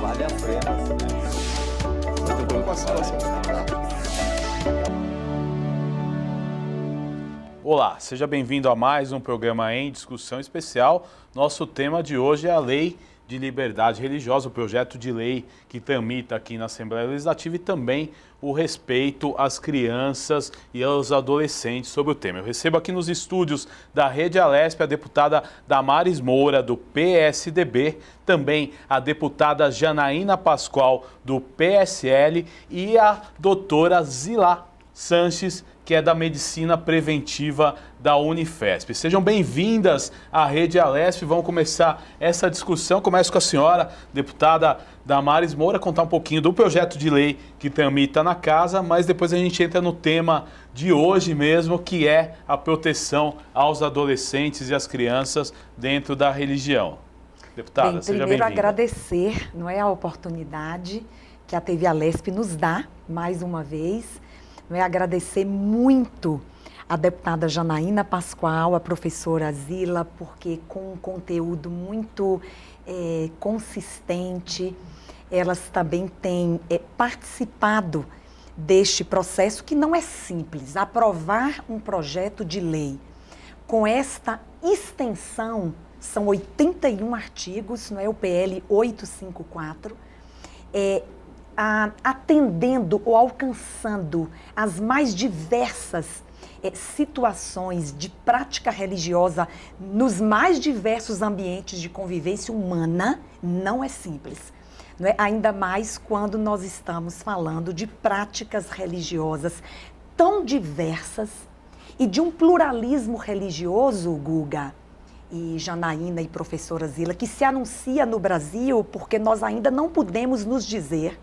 vale a pena, né? Muito bom com a situação. Olá, seja bem-vindo a mais um programa em discussão especial. Nosso tema de hoje é a Lei de Liberdade Religiosa, o projeto de lei que tramita aqui na Assembleia Legislativa e também o respeito às crianças e aos adolescentes sobre o tema. Eu recebo aqui nos estúdios da Rede Alesp a deputada Damares Moura, do PSDB, também a deputada Janaína Pascoal, do PSL, e a doutora Zila Sanches, que é da Medicina Preventiva da Unifesp. Sejam bem-vindas à Rede Alesp. Vamos começar essa discussão. Começo com a senhora, deputada Damares Moura, contar um pouquinho do projeto de lei que tramita na casa, mas depois a gente entra no tema de hoje mesmo, que é a proteção aos adolescentes e às crianças dentro da religião. Deputada, seja bem-vinda. Primeiro agradecer, não é, a oportunidade que a TV Alesp nos dá, mais uma vez. Não é, agradecer muito a deputada Janaína Pascoal, a professora Zila, porque com um conteúdo muito consistente, elas também têm participado deste processo que não é simples. Aprovar um projeto de lei com esta extensão, são 81 artigos, não é, o PL 854, atendendo ou alcançando as mais diversas situações de prática religiosa nos mais diversos ambientes de convivência humana, não é simples. Não é? Ainda mais quando nós estamos falando de práticas religiosas tão diversas e de um pluralismo religioso, Guga e Janaína e professora Zila, que se anuncia no Brasil porque nós ainda não podemos nos dizer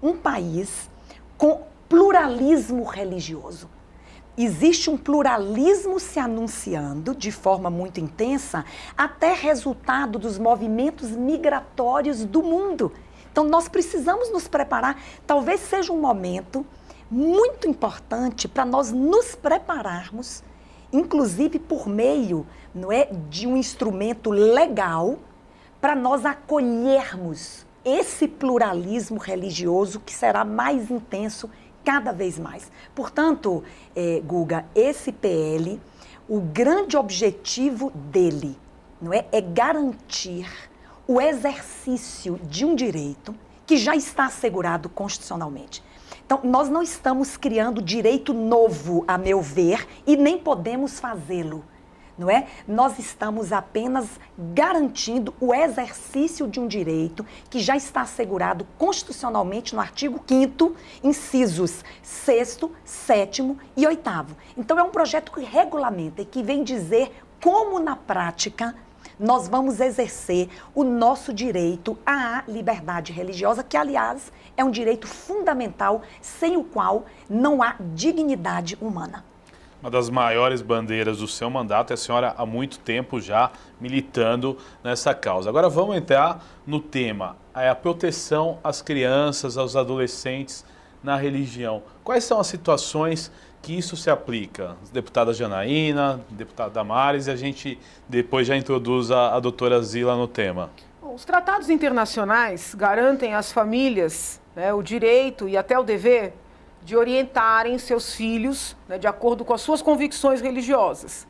um país com pluralismo religioso. Existe um pluralismo se anunciando de forma muito intensa, até resultado dos movimentos migratórios do mundo. Então, nós precisamos nos preparar. Talvez seja um momento muito importante para nós nos prepararmos, inclusive por meio, não é, de um instrumento legal, para nós acolhermos esse pluralismo religioso que será mais intenso cada vez mais. Portanto, Guga, esse PL, o grande objetivo dele, não é garantir o exercício de um direito que já está assegurado constitucionalmente. Então, nós não estamos criando direito novo, a meu ver, e nem podemos fazê-lo. Não é? Nós estamos apenas garantindo o exercício de um direito que já está assegurado constitucionalmente no artigo 5º, incisos 6º, 7º e 8º. Então, é um projeto que regulamenta e que vem dizer como, na prática, nós vamos exercer o nosso direito à liberdade religiosa, que, aliás, é um direito fundamental, sem o qual não há dignidade humana. Uma das maiores bandeiras do seu mandato é a senhora há muito tempo já militando nessa causa. Agora vamos entrar no tema, a proteção às crianças, aos adolescentes na religião. Quais são as situações que isso se aplica? Deputada Janaína, deputada Damares, e a gente depois já introduz a doutora Zila no tema. Os tratados internacionais garantem às famílias, né, o direito e até o dever de orientarem seus filhos, né, de acordo com as suas convicções religiosas.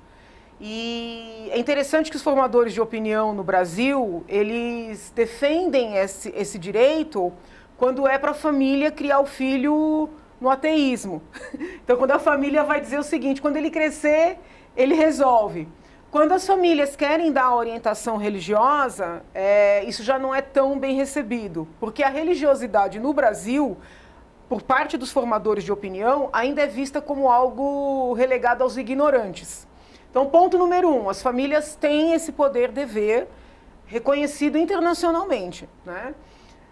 E é interessante que os formadores de opinião no Brasil, eles defendem esse direito quando é para a família criar o filho no ateísmo. Então, quando a família vai dizer o seguinte, quando ele crescer, ele resolve. Quando as famílias querem dar orientação religiosa, isso já não é tão bem recebido, porque a religiosidade no Brasil, por parte dos formadores de opinião, ainda é vista como algo relegado aos ignorantes. Então, ponto número 1, as famílias têm esse poder-dever reconhecido internacionalmente, né?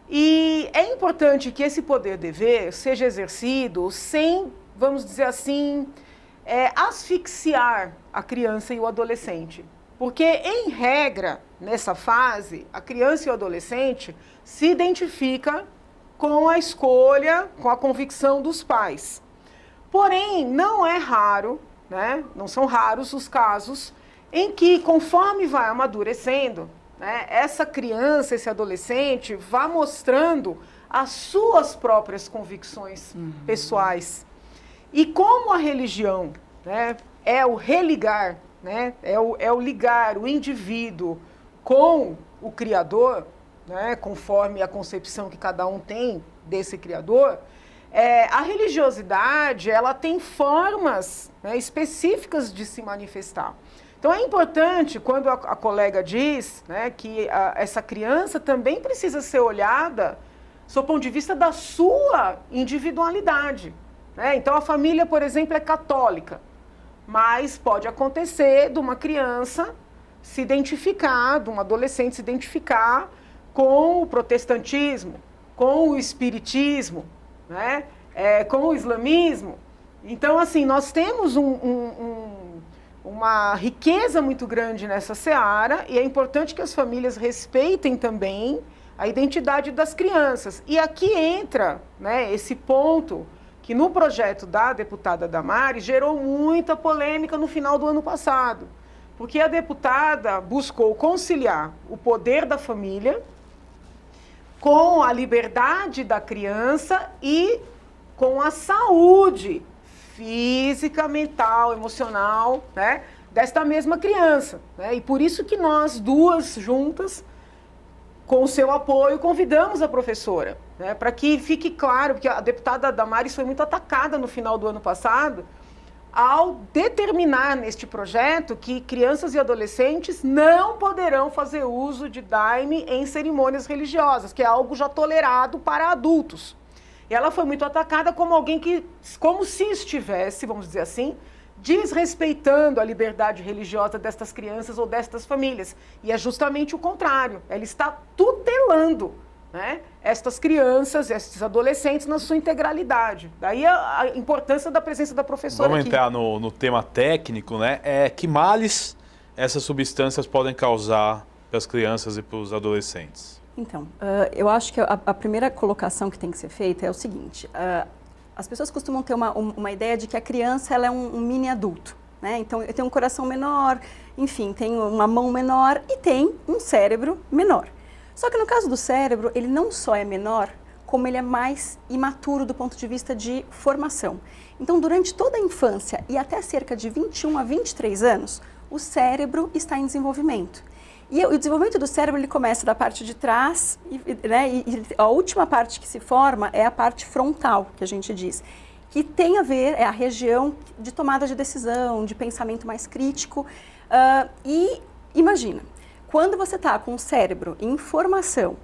E é importante que esse poder-dever seja exercido sem, vamos dizer assim, asfixiar a criança e o adolescente. Porque, em regra, nessa fase, a criança e o adolescente se identifica com a escolha, com a convicção dos pais. Porém, não é raro, né? Não são raros os casos em que, conforme vai amadurecendo, né, essa criança, esse adolescente, vá mostrando as suas próprias convicções pessoais. E como a religião, né, é o religar, né, é o ligar o indivíduo com o Criador, né, conforme a concepção que cada um tem desse Criador, a religiosidade, ela tem formas, né, específicas de se manifestar. Então é importante, quando a colega diz, né, que essa criança também precisa ser olhada sob o ponto de vista da sua individualidade, né? Então a família, por exemplo, é católica, mas pode acontecer de uma criança se identificar, de um adolescente se identificar com o protestantismo, com o espiritismo, né? Com o islamismo. Então, assim, nós temos uma riqueza muito grande nessa seara e é importante que as famílias respeitem também a identidade das crianças. E aqui entra, né, esse ponto que no projeto da deputada Damares gerou muita polêmica no final do ano passado, porque a deputada buscou conciliar o poder da família com a liberdade da criança e com a saúde física, mental, emocional, né, desta mesma criança, né? E por isso que nós duas juntas, com o seu apoio, convidamos a professora, né, para que fique claro, porque a deputada Damares foi muito atacada no final do ano passado, ao determinar neste projeto que crianças e adolescentes não poderão fazer uso de daime em cerimônias religiosas, que é algo já tolerado para adultos. E ela foi muito atacada como alguém que, como se estivesse, vamos dizer assim, desrespeitando a liberdade religiosa destas crianças ou destas famílias. E é justamente o contrário. Ela está tutelando, né, estas crianças, estes adolescentes na sua integralidade. Daí a importância da presença da professora Vamos aqui. entrar no tema técnico, né? Que males essas substâncias podem causar para as crianças e para os adolescentes? Então, eu acho que a primeira colocação que tem que ser feita é o seguinte. As pessoas costumam ter uma ideia de que a criança ela é um mini adulto, né? Então, eu tenho um coração menor, enfim, tem uma mão menor e tem um cérebro menor. Só que no caso do cérebro, ele não só é menor, como ele é mais imaturo do ponto de vista de formação. Então, durante toda a infância e até cerca de 21 a 23 anos, o cérebro está em desenvolvimento. E o desenvolvimento do cérebro ele começa da parte de trás, né, e a última parte que se forma é a parte frontal, que a gente diz, que tem a ver, é a região de tomada de decisão, de pensamento mais crítico. E imagina, quando você está com o cérebro em formação,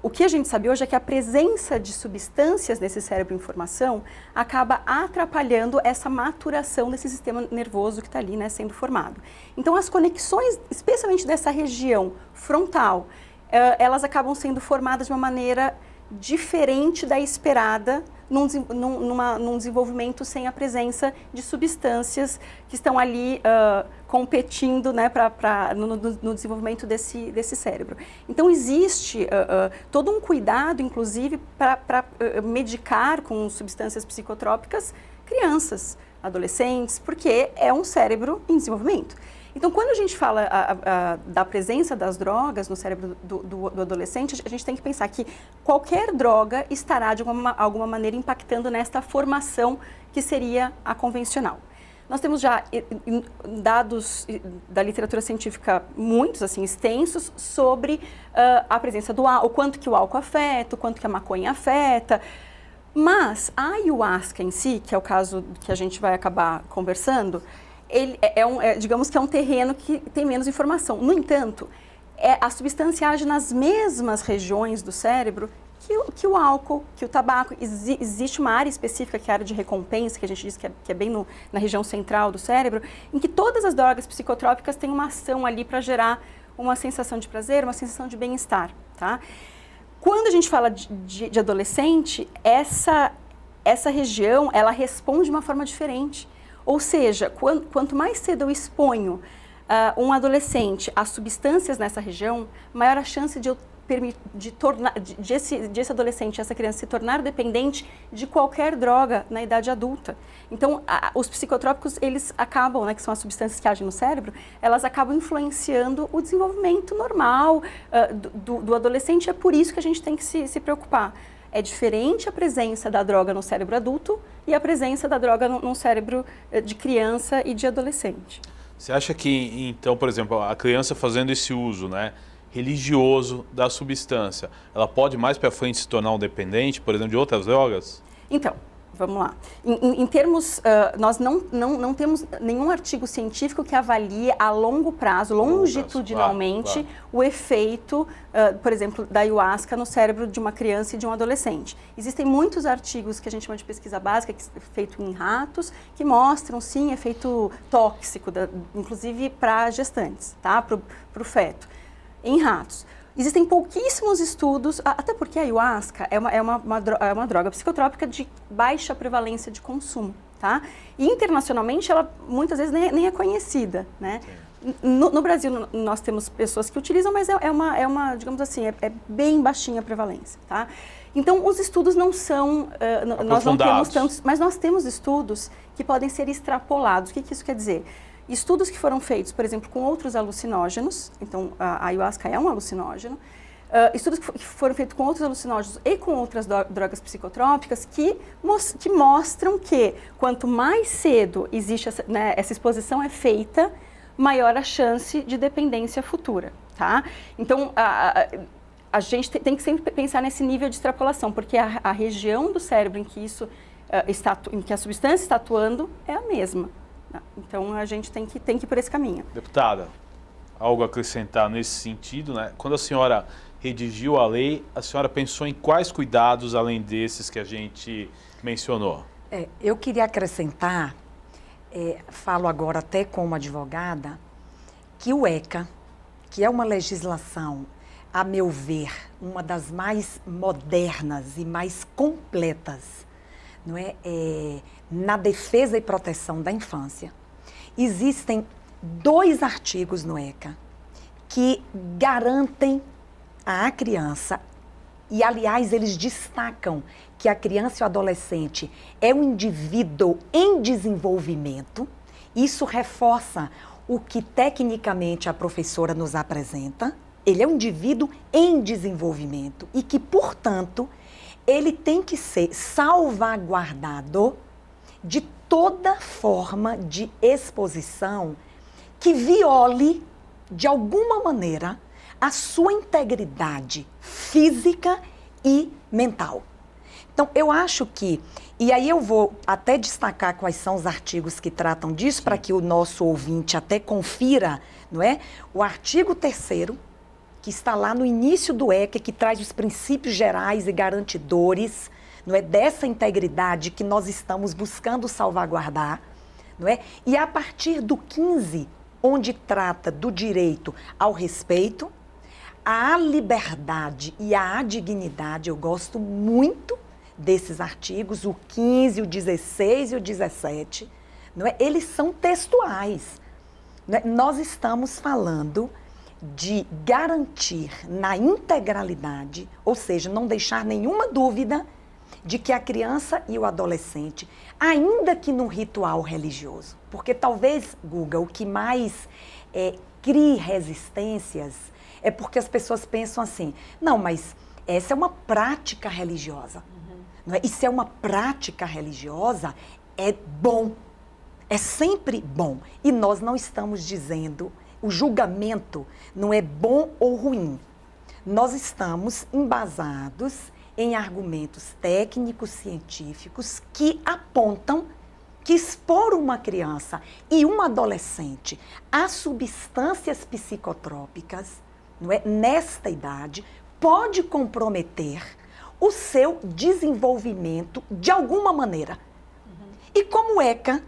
o que a gente sabe hoje é que a presença de substâncias nesse cérebro em formação acaba atrapalhando essa maturação desse sistema nervoso que está ali, né, sendo formado. Então, as conexões, especialmente dessa região frontal, elas acabam sendo formadas de uma maneira diferente da esperada num desenvolvimento sem a presença de substâncias que estão ali competindo, né, no desenvolvimento desse cérebro. Então, existe todo um cuidado, inclusive, para medicar com substâncias psicotrópicas crianças, adolescentes, porque é um cérebro em desenvolvimento. Então, quando a gente fala da presença das drogas no cérebro do adolescente, a gente tem que pensar que qualquer droga estará, de alguma maneira, impactando nesta formação que seria a convencional. Nós temos já dados da literatura científica, muitos, assim, extensos, sobre a presença do álcool, o quanto que o álcool afeta, o quanto que a maconha afeta. Mas a ayahuasca em si, que é o caso que a gente vai acabar conversando, ele digamos que é um terreno que tem menos informação. No entanto, a substância age nas mesmas regiões do cérebro que o álcool, que o tabaco. Existe uma área específica, que é a área de recompensa, que a gente diz que é bem na região central do cérebro, em que todas as drogas psicotrópicas têm uma ação ali para gerar uma sensação de prazer, uma sensação de bem-estar, tá? Quando a gente fala de adolescente, essa região, ela responde de uma forma diferente. Ou seja, quanto mais cedo eu exponho um adolescente a substâncias nessa região, maior a chance de eu esse adolescente, essa criança se tornar dependente de qualquer droga na idade adulta. Então, os psicotrópicos, eles acabam, né, que são as substâncias que agem no cérebro, elas acabam influenciando o desenvolvimento normal do adolescente. É por isso que a gente tem que se preocupar. É diferente a presença da droga no cérebro adulto e a presença da droga no cérebro de criança e de adolescente. Você acha que, então, por exemplo, a criança fazendo esse uso, né, religioso da substância, ela pode mais para frente se tornar um dependente, por exemplo, de outras drogas? Então, vamos lá. Em termos, nós não temos nenhum artigo científico que avalie a longo prazo, longitudinalmente, claro. o efeito, por exemplo, da ayahuasca no cérebro de uma criança e de um adolescente. Existem muitos artigos que a gente chama de pesquisa básica, feito em ratos, que mostram, sim, efeito tóxico, inclusive para gestantes, tá? Para o feto, em ratos. Existem pouquíssimos estudos, até porque a ayahuasca é uma droga psicotrópica de baixa prevalência de consumo, tá? E internacionalmente ela muitas vezes nem é conhecida, né? No Brasil nós temos pessoas que utilizam, mas é uma digamos assim, é bem baixinha a prevalência, tá? Então os estudos não são, nós não temos tantos, mas nós temos estudos que podem ser extrapolados. O que isso quer dizer? Estudos que foram feitos, por exemplo, com outros alucinógenos, então a ayahuasca é um alucinógeno, estudos que foram feitos com outros alucinógenos e com outras drogas psicotrópicas que mostram que quanto mais cedo existe essa exposição é feita, maior a chance de dependência futura, tá? Então, a gente tem que sempre pensar nesse nível de extrapolação, porque a região do cérebro em que em que a substância está atuando é a mesma. Então, a gente tem que ir por esse caminho. Deputada, algo a acrescentar nesse sentido, né? Quando a senhora redigiu a lei, a senhora pensou em quais cuidados, além desses que a gente mencionou? Eu queria acrescentar, falo agora até como advogada, que o ECA, que é uma legislação, a meu ver, uma das mais modernas e mais completas, não é? Na defesa e proteção da infância. Existem 2 artigos no ECA que garantem à criança, e aliás eles destacam que a criança e o adolescente é um indivíduo em desenvolvimento. Isso reforça o que tecnicamente a professora nos apresenta. Ele é um indivíduo em desenvolvimento e que, portanto, ele tem que ser salvaguardado de toda forma de exposição que viole, de alguma maneira, a sua integridade física e mental. Então, eu acho que, e aí eu vou até destacar quais são os artigos que tratam disso, para que o nosso ouvinte até confira, não é? O artigo 3º, que está lá no início do ECA, que traz os princípios gerais e garantidores, não é, dessa integridade que nós estamos buscando salvaguardar, não é? E a partir do 15, onde trata do direito ao respeito, à liberdade e à dignidade, eu gosto muito desses artigos, o 15, o 16 e o 17, não é? Eles são textuais, não é? Nós estamos falando de garantir na integralidade, ou seja, não deixar nenhuma dúvida de que a criança e o adolescente, ainda que no ritual religioso, porque talvez, Guga, o que mais crie resistências é porque as pessoas pensam assim, não, mas essa é uma prática religiosa. Não é? E se é uma prática religiosa, é bom, é sempre bom. E nós não estamos dizendo, o julgamento não é bom ou ruim. Nós estamos embasados em argumentos técnicos, científicos, que apontam que expor uma criança e um adolescente a substâncias psicotrópicas, não é, nesta idade, pode comprometer o seu desenvolvimento de alguma maneira. E como o ECA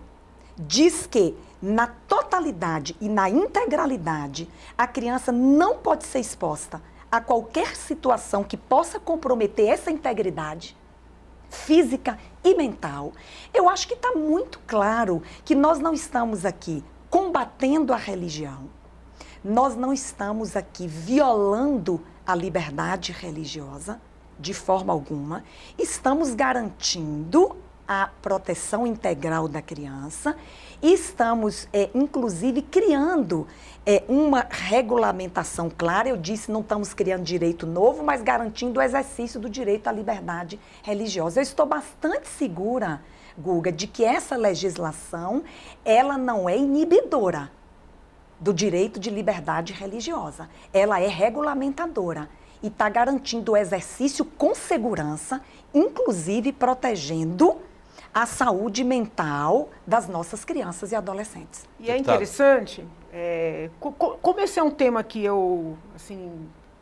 diz que na totalidade e na integralidade, a criança não pode ser exposta a qualquer situação que possa comprometer essa integridade física e mental, eu acho que está muito claro que nós não estamos aqui combatendo a religião, nós não estamos aqui violando a liberdade religiosa, de forma alguma. Estamos garantindo a proteção integral da criança e estamos, inclusive, criando uma regulamentação clara. Eu disse, não estamos criando direito novo, mas garantindo o exercício do direito à liberdade religiosa. Eu estou bastante segura, Guga, de que essa legislação, ela não é inibidora do direito de liberdade religiosa. Ela é regulamentadora e está garantindo o exercício com segurança, inclusive protegendo a saúde mental das nossas crianças e adolescentes. E é interessante, como esse é um tema que eu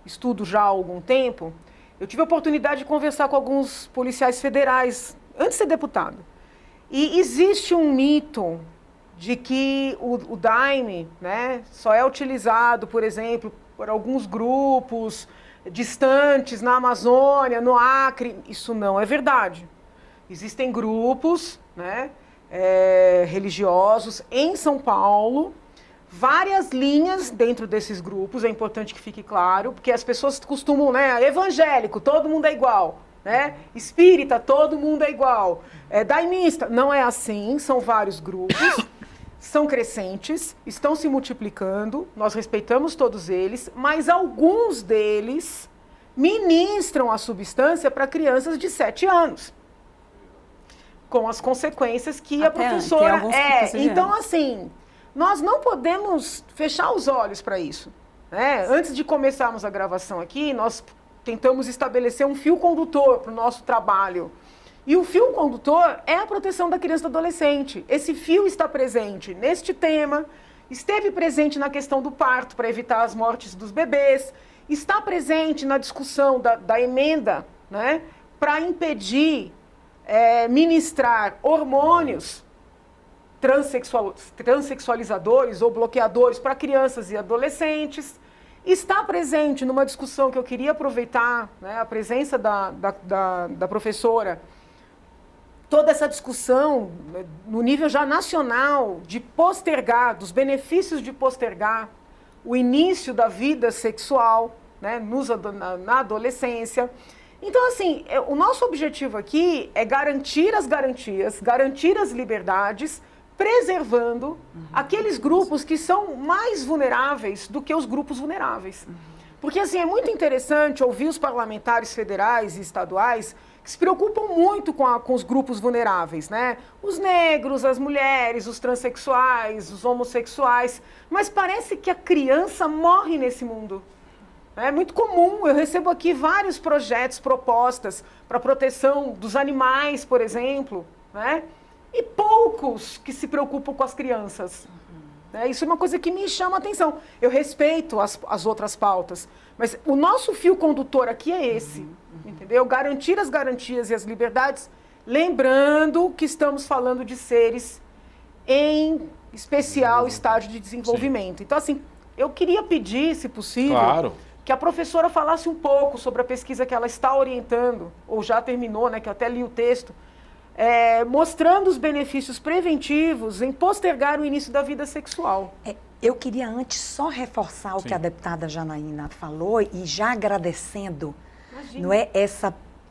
estudo já há algum tempo, eu tive a oportunidade de conversar com alguns policiais federais antes de ser deputado. E existe um mito de que o Daime, né, só é utilizado, por exemplo, por alguns grupos distantes na Amazônia, no Acre. Isso não é verdade. Existem grupos, né, religiosos em São Paulo, várias linhas dentro desses grupos, é importante que fique claro, porque as pessoas costumam, né, evangélico, todo mundo é igual, né, espírita, todo mundo é igual, daimista, não é assim, são vários grupos, são crescentes, estão se multiplicando, nós respeitamos todos eles, mas alguns deles ministram a substância para crianças de 7 anos. Com as consequências que a professora... Então, assim, nós não podemos fechar os olhos para isso, né? Antes de começarmos a gravação aqui, nós tentamos estabelecer um fio condutor para o nosso trabalho. E o fio condutor é a proteção da criança e do adolescente. Esse fio está presente neste tema, esteve presente na questão do parto para evitar as mortes dos bebês, está presente na discussão da emenda, né, para impedir ministrar hormônios transexualizadores ou bloqueadores para crianças e adolescentes. Está presente numa discussão que eu queria aproveitar, né, a presença da professora, toda essa discussão no nível já nacional de postergar, dos benefícios de postergar o início da vida sexual, né, na adolescência. Então, assim, o nosso objetivo aqui é garantir as garantias, garantir as liberdades, preservando aqueles grupos que são mais vulneráveis do que os grupos vulneráveis. Porque, assim, é muito interessante ouvir os parlamentares federais e estaduais que se preocupam muito com os grupos vulneráveis, né? Os negros, as mulheres, os transexuais, os homossexuais. Mas parece que a criança morre nesse mundo. É muito comum, eu recebo aqui vários projetos, propostas para proteção dos animais, por exemplo, né? E poucos que se preocupam com as crianças. Isso é uma coisa que me chama a atenção. Eu respeito as outras pautas, mas o nosso fio condutor aqui é esse, entendeu? Garantir as garantias e as liberdades, lembrando que estamos falando de seres em especial estágio de desenvolvimento. Então, assim, eu queria pedir, se possível, que a professora falasse um pouco sobre a pesquisa que ela está orientando, ou já terminou, né, que eu até li o texto, mostrando os benefícios preventivos em postergar o início da vida sexual. Eu queria antes só reforçar o que a deputada Janaína falou e já agradecendo, não é,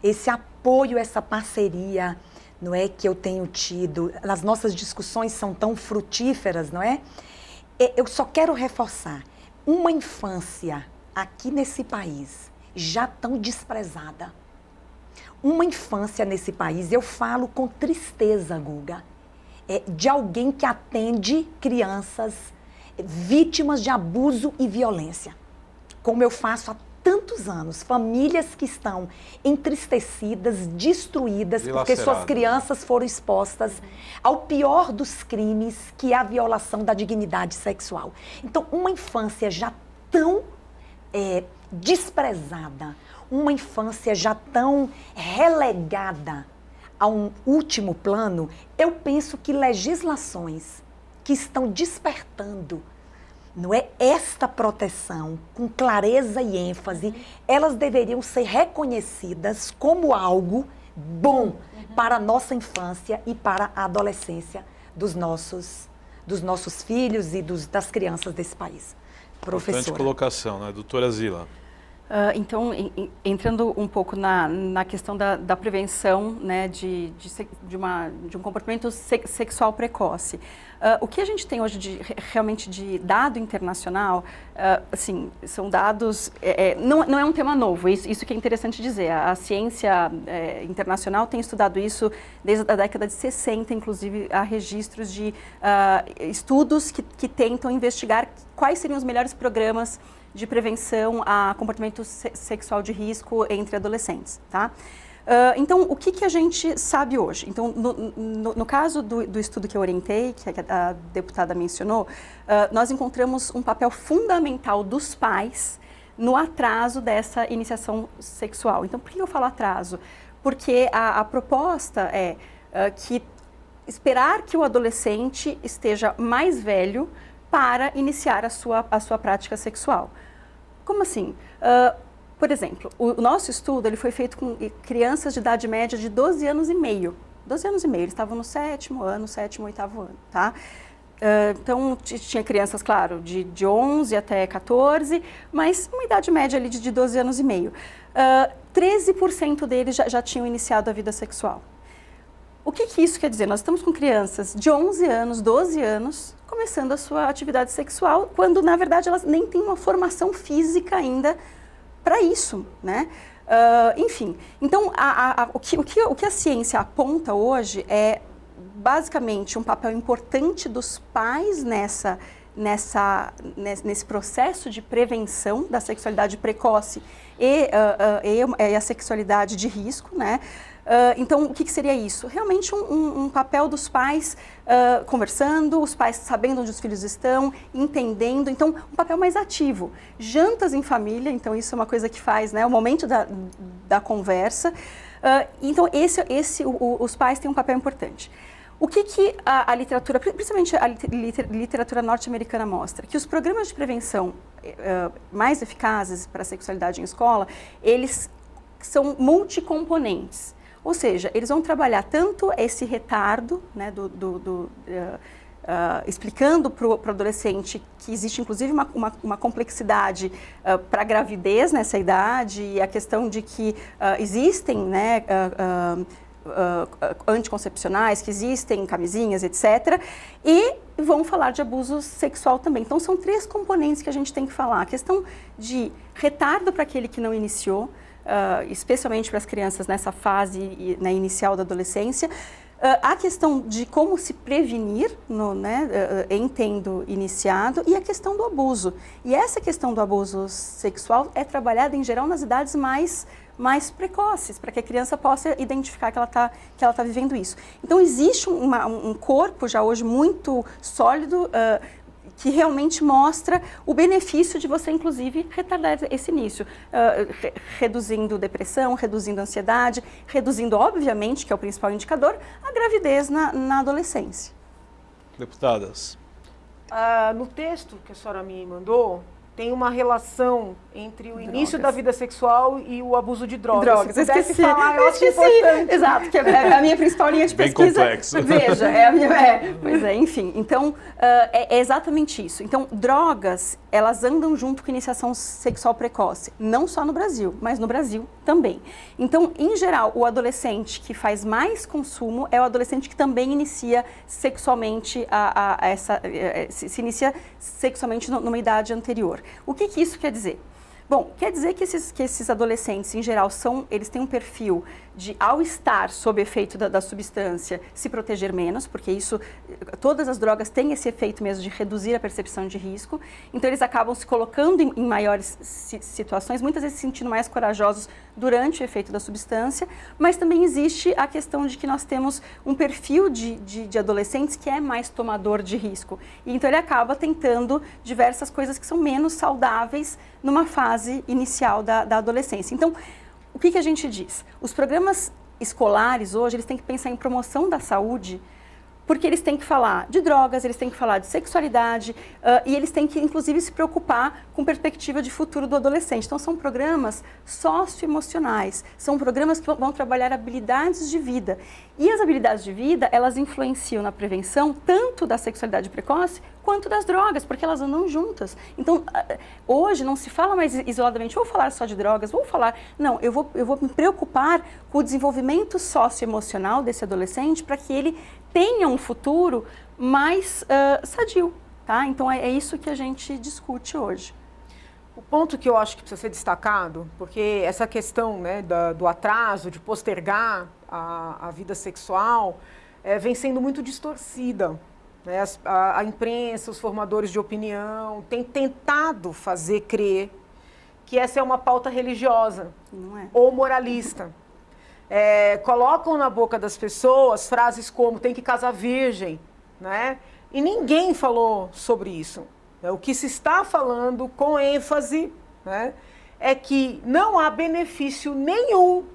esse apoio, essa parceria, não é, que eu tenho tido. As nossas discussões são tão frutíferas, não é? Eu só quero reforçar, uma infância aqui nesse país já tão desprezada. Uma infância nesse país, eu falo com tristeza, Guga, de alguém que atende crianças vítimas de abuso e violência, como eu faço há tantos anos, famílias que estão entristecidas, destruídas, porque suas crianças foram expostas ao pior dos crimes, que é a violação da dignidade sexual. Então, uma infância já tão desprezada, uma infância já tão relegada a um último plano, eu penso que legislações que estão despertando, não é, esta proteção com clareza e ênfase, elas deveriam ser reconhecidas como algo bom para a nossa infância e para a adolescência dos nossos filhos e das crianças desse país. Professora. Importante colocação, né, doutora Zila? Então, entrando um pouco na questão da prevenção, né, de um comportamento sexual precoce. O que a gente tem hoje realmente de dado internacional, assim, são dados, não é um tema novo, isso que é interessante dizer. A ciência internacional tem estudado isso desde a década de 60, inclusive há registros de estudos que tentam investigar quais seriam os melhores programas de prevenção a comportamento sexual de risco entre adolescentes, tá? Então, o que a gente sabe hoje? Então, no caso do estudo que eu orientei, que a deputada mencionou, nós encontramos um papel fundamental dos pais no atraso dessa iniciação sexual. Então, por que eu falo atraso? Porque a proposta é que esperar que o adolescente esteja mais velho para iniciar a sua prática sexual. Como assim? Por exemplo, o nosso estudo ele foi feito com crianças de idade média de 12 anos e meio. 12 anos e meio, eles estavam no 7º ano, 7º, 8º ano, tá? Então, tinha crianças, claro, de 11 até 14, mas uma idade média ali de 12 anos e meio. 13% deles já tinham iniciado a vida sexual. O que isso quer dizer? Nós estamos com crianças de 11 anos, 12 anos, começando a sua atividade sexual, quando, na verdade, elas nem têm uma formação física ainda para isso, né? Enfim, então, o que a ciência aponta hoje é, basicamente, um papel importante dos pais nesse processo de prevenção da sexualidade precoce e a sexualidade de risco, né? Então, o que seria isso? Realmente um papel dos pais conversando, os pais sabendo onde os filhos estão, entendendo, então um papel mais ativo. Jantas em família, então isso é uma coisa que faz, né, o momento da conversa. Então, os pais têm um papel importante. O que a literatura, principalmente a literatura norte-americana mostra? Que os programas de prevenção mais eficazes para a sexualidade em escola, eles são multicomponentes. Ou seja, eles vão trabalhar tanto esse retardo, né, explicando para o adolescente que existe inclusive uma complexidade para a gravidez nessa idade e a questão de que existem, né, anticoncepcionais, que existem camisinhas, etc. E vão falar de abuso sexual também. Então, são 3 componentes que a gente tem que falar. A questão de retardo para aquele que não iniciou, especialmente para as crianças nessa fase inicial da adolescência, a questão de como se prevenir em tendo iniciado e a questão do abuso. E essa questão do abuso sexual é trabalhada em geral nas idades mais precoces, para que a criança possa identificar que ela tá vivendo isso. Então, existe um corpo já hoje muito sólido que realmente mostra o benefício de você, inclusive, retardar esse início, reduzindo depressão, reduzindo ansiedade, reduzindo, obviamente, que é o principal indicador, a gravidez na adolescência. Deputadas. No texto que a senhora me mandou, tem uma relação entre o início da vida sexual e o abuso de drogas. Se pudesse falar, eu acho importante. Exato, que é a minha principal linha de pesquisa. Bem complexo. Veja, pois é, enfim. Então, é exatamente isso. Então, drogas, elas andam junto com a iniciação sexual precoce, não só no Brasil, mas no Brasil também. Então, em geral, o adolescente que faz mais consumo é o adolescente que também inicia sexualmente, se inicia sexualmente numa idade anterior. O que isso quer dizer? Bom, quer dizer que esses adolescentes, em geral, eles têm um perfil de, ao estar sob efeito da substância, se proteger menos, porque todas as drogas têm esse efeito mesmo de reduzir a percepção de risco. Então, eles acabam se colocando em maiores situações, muitas vezes se sentindo mais corajosos durante o efeito da substância, mas também existe a questão de que nós temos um perfil de adolescentes que é mais tomador de risco. E então, ele acaba tentando diversas coisas que são menos saudáveis numa fase inicial da adolescência. Então, o que a gente diz? Os programas escolares hoje, eles têm que pensar em promoção da saúde porque eles têm que falar de drogas, eles têm que falar de sexualidade e eles têm que, inclusive, se preocupar com perspectiva de futuro do adolescente. Então, são programas socioemocionais, são programas que vão trabalhar habilidades de vida. E as habilidades de vida, elas influenciam na prevenção tanto da sexualidade precoce quanto das drogas, porque elas andam juntas. Então, hoje não se fala mais isoladamente, vou falar só de drogas, vou falar... Não, eu vou me preocupar com o desenvolvimento socioemocional desse adolescente para que ele tenha um futuro mais sadio, tá? Então, é isso que a gente discute hoje. O ponto que eu acho que precisa ser destacado, porque essa questão, né, do atraso, de postergar a vida sexual, vem sendo muito distorcida. Né? A imprensa, os formadores de opinião, têm tentado fazer crer que essa é uma pauta religiosa ou moralista. Colocam na boca das pessoas frases como tem que casar virgem, né? E ninguém falou sobre isso. O que se está falando com ênfase, né, é que não há benefício nenhum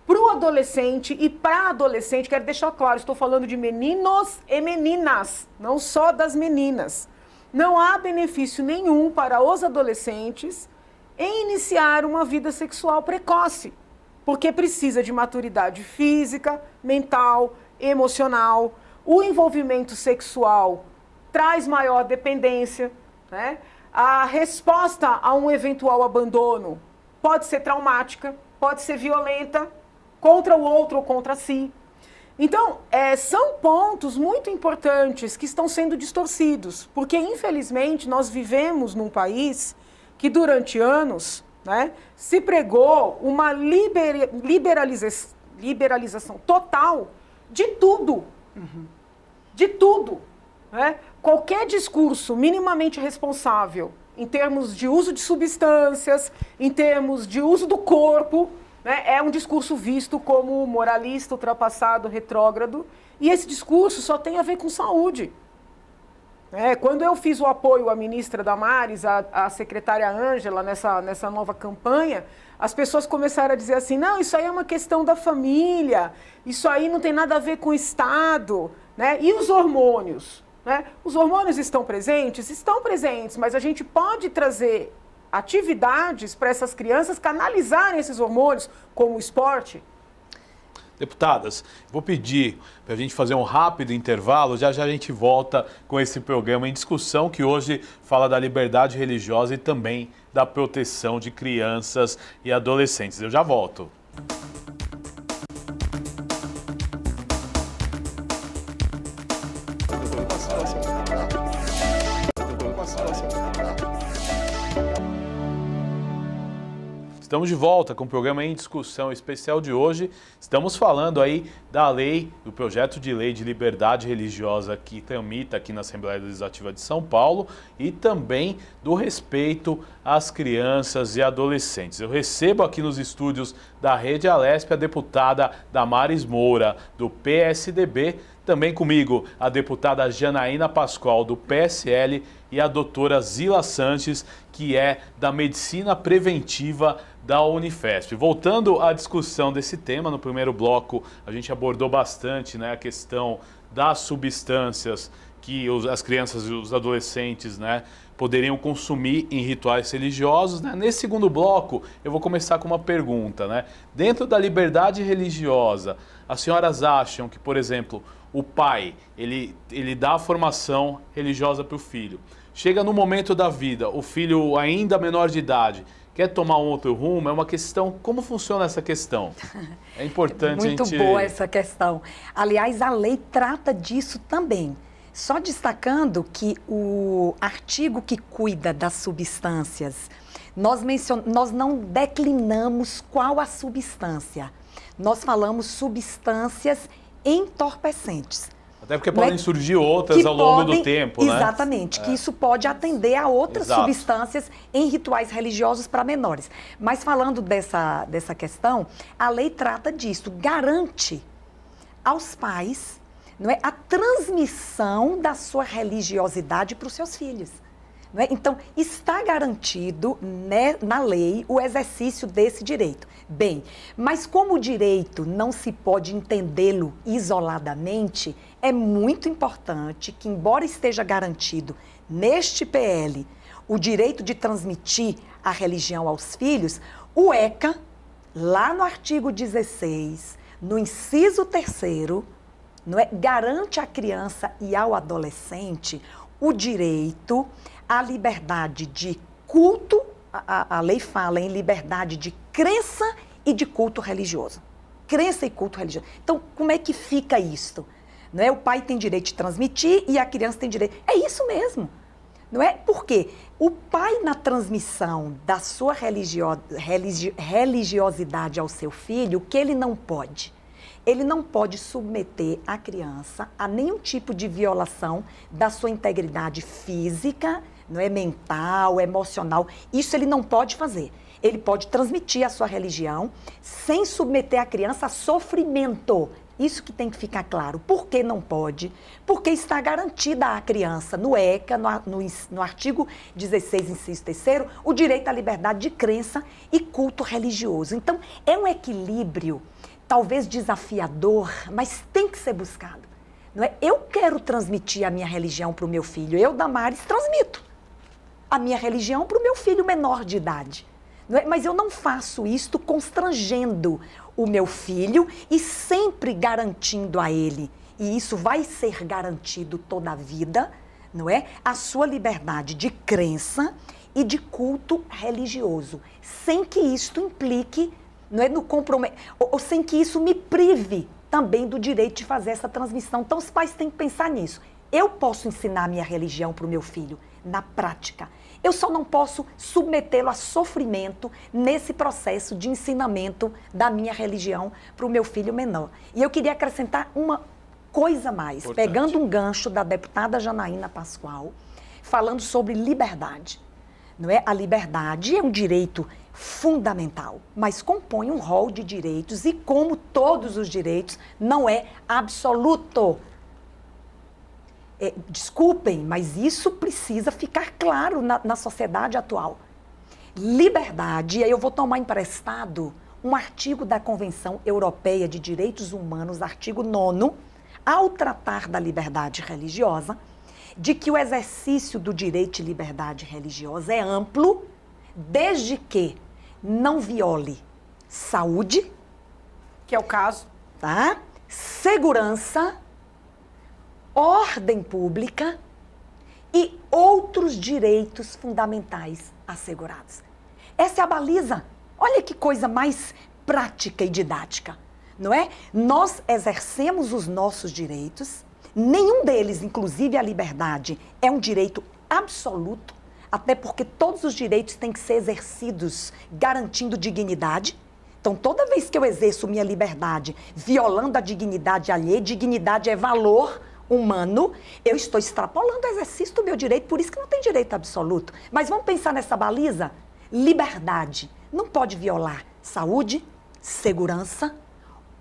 para o adolescente e para a adolescente. Quero deixar claro, estou falando de meninos e meninas, não só das meninas. Não há benefício nenhum para os adolescentes em iniciar uma vida sexual precoce, porque precisa de maturidade física, mental, emocional. O envolvimento sexual traz maior dependência, né? A resposta a um eventual abandono pode ser traumática, pode ser violenta contra o outro ou contra si. Então, são pontos muito importantes que estão sendo distorcidos, porque, infelizmente, nós vivemos num país que, durante anos, né, se pregou uma liberalização total de tudo. De tudo. Né? Qualquer discurso minimamente responsável em termos de uso de substâncias, em termos de uso do corpo, né, é um discurso visto como moralista, ultrapassado, retrógrado, e esse discurso só tem a ver com saúde. Quando eu fiz o apoio à ministra Damares, à secretária Ângela, nessa nova campanha, as pessoas começaram a dizer assim, não, isso aí é uma questão da família, isso aí não tem nada a ver com o Estado, né? E os hormônios? Né? Os hormônios estão presentes? Estão presentes, mas a gente pode trazer atividades para essas crianças canalizarem esses hormônios, como o esporte. Deputadas, vou pedir para a gente fazer um rápido intervalo, já já a gente volta com esse programa em discussão que hoje fala da liberdade religiosa e também da proteção de crianças e adolescentes. Eu já volto. Estamos de volta com o programa em discussão especial de hoje. Estamos falando aí da lei, do projeto de lei de liberdade religiosa que tramita aqui na Assembleia Legislativa de São Paulo e também do respeito às crianças e adolescentes. Eu recebo aqui nos estúdios da Rede Alesp a deputada Damares Moura, do PSDB, também comigo a deputada Janaína Pascoal, do PSL, e a doutora Zila Sanches, que é da Medicina Preventiva da Unifesp. Voltando à discussão desse tema, no primeiro bloco a gente abordou bastante, né, a questão das substâncias que as crianças e os adolescentes, né, poderiam consumir em rituais religiosos. Né? Nesse segundo bloco eu vou começar com uma pergunta. Né? Dentro da liberdade religiosa, as senhoras acham que, por exemplo, o pai ele dá a formação religiosa para o filho. Chega no momento da vida, o filho ainda menor de idade, quer tomar um outro rumo, é uma questão... Como funciona essa questão? É importante Muito a gente... boa essa questão. Aliás, a lei trata disso também. Só destacando que o artigo que cuida das substâncias, nós não declinamos qual a substância. Nós falamos substâncias entorpecentes. Até porque podem surgir outras ao longo do tempo, né? Exatamente, que isso pode atender a outras substâncias em rituais religiosos para menores. Mas falando dessa questão, a lei trata disso, garante aos pais, não é, a transmissão da sua religiosidade para os seus filhos. Não é? Então, está garantido, né, na lei o exercício desse direito. Bem, mas como o direito não se pode entendê-lo isoladamente, é muito importante que, embora esteja garantido neste PL o direito de transmitir a religião aos filhos, o ECA, lá no artigo 16, no inciso 3º, não é, garante à criança e ao adolescente o direito à liberdade de culto, a lei fala em liberdade de crença e de culto religioso. Crença e culto religioso. Então, como é que fica isto? Não é? O pai tem direito de transmitir e a criança tem direito... É isso mesmo. Não é? Por quê? O pai, na transmissão da sua religiosidade ao seu filho, o que ele não pode? Ele não pode submeter a criança a nenhum tipo de violação da sua integridade física, não é, mental, emocional. Isso ele não pode fazer. Ele pode transmitir a sua religião sem submeter a criança a sofrimento. Isso que tem que ficar claro. Por que não pode? Porque está garantida à criança, no ECA, no artigo 16, inciso 3º, o direito à liberdade de crença e culto religioso. Então, é um equilíbrio, talvez desafiador, mas tem que ser buscado. Não é? Eu quero transmitir a minha religião para o meu filho. Eu, Damares, transmito a minha religião para o meu filho menor de idade. Não é? Mas eu não faço isto constrangendo o meu filho e sempre garantindo a ele, e isso vai ser garantido toda a vida, não é? A sua liberdade de crença e de culto religioso, sem que isto implique, não é, no comprometimento, ou sem que isso me prive também do direito de fazer essa transmissão. Então, os pais têm que pensar nisso. Eu posso ensinar a minha religião para o meu filho na prática. Eu só não posso submetê-lo a sofrimento nesse processo de ensinamento da minha religião para o meu filho menor. E eu queria acrescentar uma coisa mais, Importante. pegando um gancho da deputada Janaína Pascoal, falando sobre liberdade. Não é? A liberdade é um direito fundamental, mas compõe um rol de direitos e, como todos os direitos, não é absoluto. Desculpem, mas isso precisa ficar claro na sociedade atual. Liberdade, e aí eu vou tomar emprestado um artigo da Convenção Europeia de Direitos Humanos, artigo 9º, ao tratar da liberdade religiosa, de que o exercício do direito de liberdade religiosa é amplo, desde que não viole saúde, Que é o caso. tá? Segurança, ordem pública e outros direitos fundamentais assegurados. Essa é a baliza. Olha que coisa mais prática e didática, não é? Nós exercemos os nossos direitos, nenhum deles, inclusive a liberdade, é um direito absoluto, até porque todos os direitos têm que ser exercidos garantindo dignidade. Então, toda vez que eu exerço minha liberdade violando a dignidade alheia, dignidade é valor humano, eu estou extrapolando o exercício do meu direito, por isso que não tem direito absoluto. Mas vamos pensar nessa baliza? Liberdade não pode violar saúde, segurança,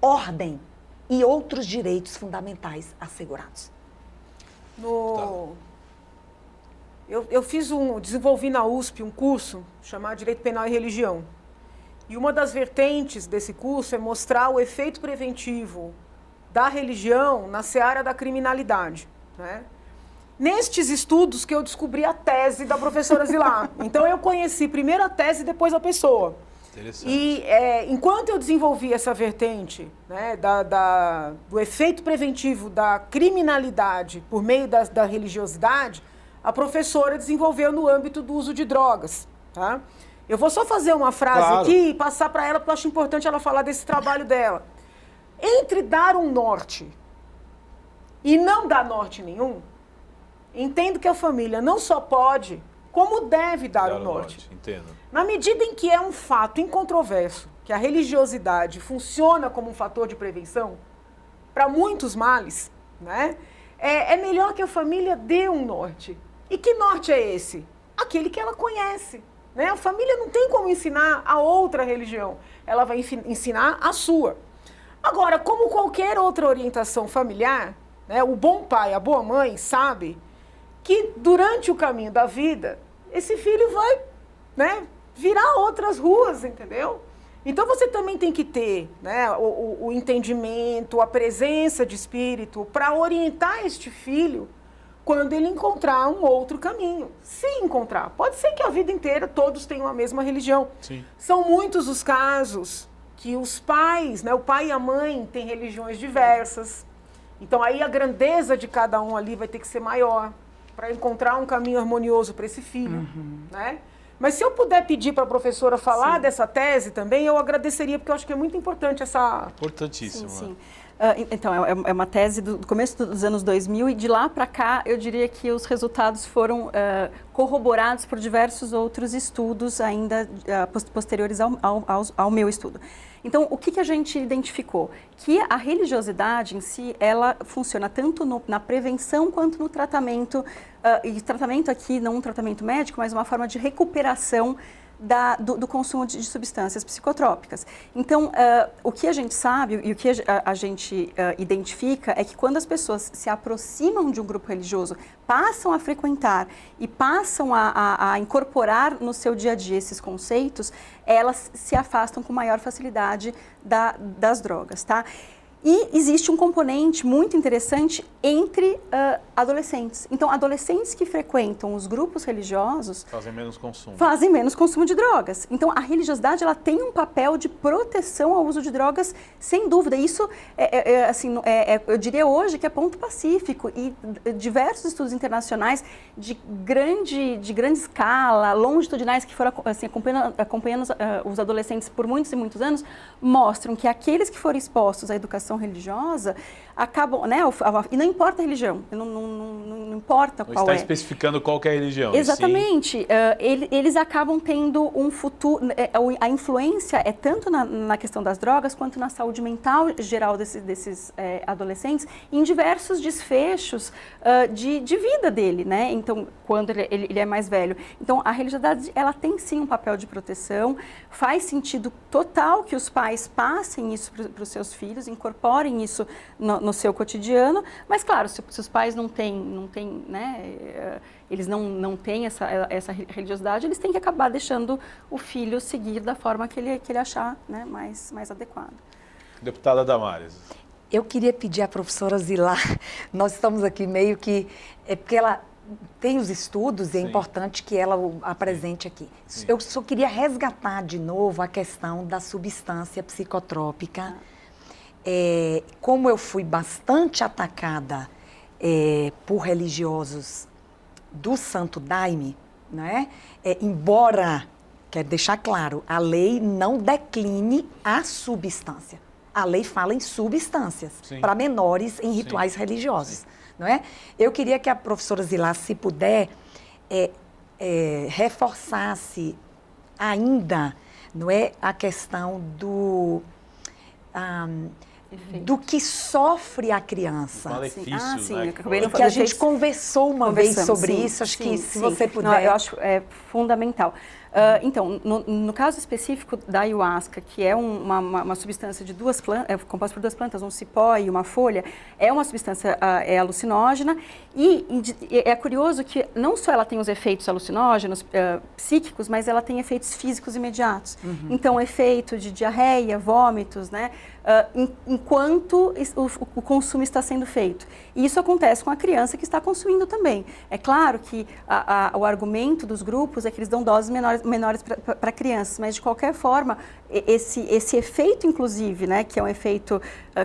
ordem e outros direitos fundamentais assegurados. Eu desenvolvi na USP um curso chamado Direito Penal e Religião. E uma das vertentes desse curso é mostrar o efeito preventivo da religião na seara da criminalidade, né? Nestes estudos que eu descobri a tese da professora Zilá. Então, eu conheci primeiro a tese e depois a pessoa. Interessante. E enquanto eu desenvolvi essa vertente, né, do efeito preventivo da criminalidade por meio da religiosidade, a professora desenvolveu no âmbito do uso de drogas, tá? Eu vou só fazer uma frase aqui e passar para ela, porque eu acho importante ela falar desse trabalho dela. Entre dar um norte e não dar norte nenhum, entendo que a família não só pode, como deve dar um norte. Entendo. Na medida em que é um fato incontroverso que a religiosidade funciona como um fator de prevenção para muitos males, né? É melhor que a família dê um norte. E que norte é esse? Aquele que ela conhece, né? A família não tem como ensinar a outra religião, ela vai ensinar a sua. Agora, como qualquer outra orientação familiar, né, o bom pai, a boa mãe sabe que durante o caminho da vida, esse filho vai, né, virar outras ruas, entendeu? Então você também tem que ter, né, o entendimento, a presença de espírito para orientar este filho quando ele encontrar um outro caminho. Se encontrar. Pode ser que a vida inteira todos tenham a mesma religião. Sim. São muitos os casos que os pais, né, o pai e a mãe têm religiões diversas. Então aí a grandeza de cada um ali vai ter que ser maior para encontrar um caminho harmonioso para esse filho, né? Mas se eu puder pedir para a professora falar dessa tese também, eu agradeceria, porque eu acho que é muito importante essa... Importantíssimo. Sim. Então, é uma tese do começo dos anos 2000 e de lá para cá eu diria que os resultados foram corroborados por diversos outros estudos ainda posteriores ao meu estudo. Então, o que a gente identificou? Que a religiosidade em si, ela funciona tanto na prevenção quanto no tratamento, e tratamento aqui não um tratamento médico, mas uma forma de recuperação do consumo de substâncias psicotrópicas. Então, o que a gente sabe e o que a gente identifica é que quando as pessoas se aproximam de um grupo religioso, passam a frequentar e passam a incorporar no seu dia a dia esses conceitos, elas se afastam com maior facilidade das drogas, tá? E existe um componente muito interessante entre adolescentes. Então, adolescentes que frequentam os grupos religiosos... Fazem menos consumo. Fazem menos consumo de drogas. Então, a religiosidade, ela tem um papel de proteção ao uso de drogas, sem dúvida. Isso, eu diria hoje que é ponto pacífico. E diversos estudos internacionais de grande escala, longitudinais, que foram assim, acompanhando os adolescentes por muitos e muitos anos, mostram que aqueles que foram expostos à educação religiosa acabam, né? E não importa a religião, não importa qual está especificando qual que é a religião. Exatamente. Eles acabam tendo um futuro. A influência é tanto na questão das drogas quanto na saúde mental geral desses adolescentes, em diversos desfechos de vida dele, né? Então, quando ele é mais velho. Então, a religiosidade, ela tem sim um papel de proteção. Faz sentido total que os pais passem isso para os seus filhos, incorporem isso no seu cotidiano, mas claro, se os pais não têm, né, eles não têm essa religiosidade, eles têm que acabar deixando o filho seguir da forma que ele achar, né, mais adequado. Deputada Damares. Eu queria pedir à professora Zilá, nós estamos aqui meio que, porque ela tem os estudos e é importante que ela o apresente aqui. Sim. Eu só queria resgatar de novo a questão da substância psicotrópica. Como eu fui bastante atacada por religiosos do Santo Daime, né? Embora, quero deixar claro, a lei não decline a substância. A lei fala em substâncias para menores em rituais religiosos. Não é? Eu queria que a professora Zilá, se puder, reforçasse ainda, não é, a questão do que sofre a criança. Malefícios, né? Que a gente conversou uma vez sobre isso, acho que se você puder... Não, eu acho fundamental. Então, no caso específico da ayahuasca, que é uma substância de duas plantas, composta por duas plantas, um cipó e uma folha, é uma substância alucinógena e é curioso que não só ela tem os efeitos alucinógenos psíquicos, mas ela tem efeitos físicos imediatos. Então, efeito de diarreia, vômitos, né? Enquanto o consumo está sendo feito. E isso acontece com a criança que está consumindo também. É claro que o argumento dos grupos é que eles dão doses menores para crianças, mas de qualquer forma, esse efeito, inclusive, né, que é um efeito